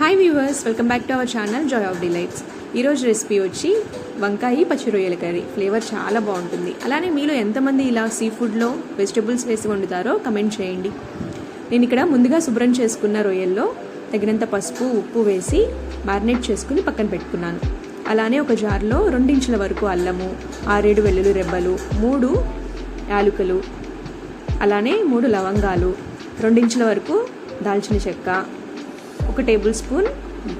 Hi viewers, welcome back to our channel Joy of delights. ఈరోజు recipe వచ్చి వంకాయ పచ్చి రొయ్యల కర్రీ. ఫ్లేవర్ చాలా బాగుంటుంది. అలానే మీలో ఎంతమంది ఇలా సీ ఫుడ్లో వెజిటబుల్స్ వేసి వండుతారో కమెంట్ చేయండి. నేను ఇక్కడ ముందుగా శుభ్రం చేసుకున్న రొయ్యల్లో తగినంత పసుపు, ఉప్పు వేసి మ్యారినేట్ చేసుకుని పక్కన పెట్టుకున్నాను. అలానే ఒక జార్లో 2 ఇంచుల వరకు అల్లము, 6-7 వెల్లుల్లి రెబ్బలు, 3 యాలకులు, అలానే 3 లవంగాలు, 2 ఇంచుల వరకు దాల్చిన చెక్క, 1 టేబుల్ స్పూన్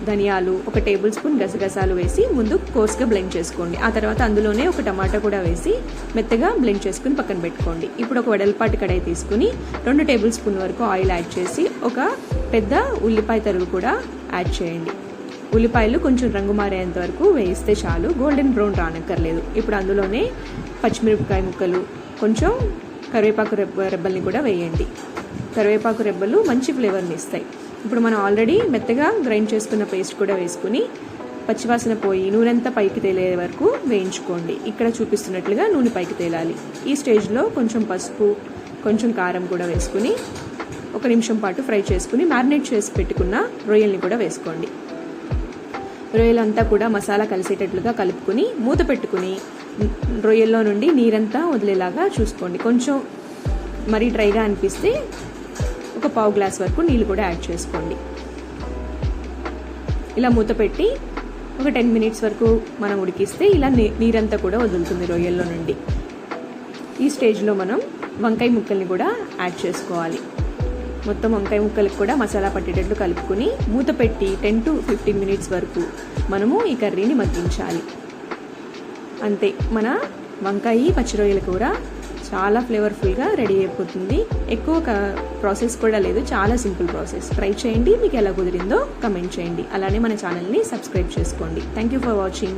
ధనియాలు, 1 టేబుల్ స్పూన్ గసగసాలు వేసి ముందు కోర్స్గా బ్లెండ్ చేసుకోండి. ఆ తర్వాత అందులోనే 1 టమాటా కూడా వేసి మెత్తగా బ్లెండ్ చేసుకుని పక్కన పెట్టుకోండి. ఇప్పుడు ఒక వెడల్పాటి కడాయి తీసుకుని 2 టేబుల్ స్పూన్ వరకు ఆయిల్ యాడ్ చేసి ఒక పెద్ద ఉల్లిపాయ తరుగు కూడా యాడ్ చేయండి. ఉల్లిపాయలు కొంచెం రంగు మారేంత వరకు వేయిస్తే చాలు, గోల్డెన్ బ్రౌన్ రానక్కర్లేదు. ఇప్పుడు అందులోనే పచ్చిమిరపకాయ ముక్కలు, కొంచెం కరివేపాకు రెబ్బల్ని కూడా వేయండి. కరివేపాకు రెబ్బలు మంచి ఫ్లేవర్ని ఇస్తాయి. ఇప్పుడు మనం ఆల్రెడీ మెత్తగా గ్రైండ్ చేసుకున్న పేస్ట్ కూడా వేసుకుని పచ్చివాసన పోయి నూనెంతా పైకి తేలే వరకు వేయించుకోండి. ఇక్కడ చూపిస్తున్నట్లుగా నూనె పైకి తేలాలి. ఈ స్టేజ్లో కొంచెం పసుపు, కొంచెం కారం కూడా వేసుకుని 1 నిమిషం పాటు ఫ్రై చేసుకుని మ్యారినేట్ చేసి పెట్టుకున్న రొయ్యల్ని కూడా వేసుకోండి. రొయ్యలంతా కూడా మసాలా కలిసేటట్లుగా కలుపుకుని మూత పెట్టుకుని రొయ్యల్లో నుండి నీరంతా వదిలేలాగా చూసుకోండి. కొంచెం మరీ డ్రైగా అనిపిస్తే ఒక పావు గ్లాస్ వరకు నీళ్ళు కూడా యాడ్ చేసుకోండి. ఇలా మూత పెట్టి ఒక 10 మినిట్స్ వరకు మనం ఉడికిస్తే ఇలా నీరంతా కూడా వదులుతుంది రొయ్యల్లో నుండి. ఈ స్టేజ్లో మనం వంకాయ ముక్కల్ని కూడా యాడ్ చేసుకోవాలి. మొత్తం వంకాయ ముక్కలకు కూడా మసాలా పట్టేటట్లు కలుపుకుని మూత పెట్టి 10 to 15 మినిట్స్ వరకు మనము ఈ కర్రీని మగ్గించాలి. అంతే, మన వంకాయ పచ్చి రొయ్యల కూర చాలా ఫ్లేవర్ఫుల్గా రెడీ అయిపోతుంది. ఎక్కువ ప్రాసెస్ కూడా లేదు, చాలా సింపుల్ ప్రాసెస్. ట్రై చేయండి, మీకు ఎలా కుదిరిందో కమెంట్ చేయండి. అలానే మన ఛానల్ని సబ్స్క్రైబ్ చేసుకోండి. Thank you for watching.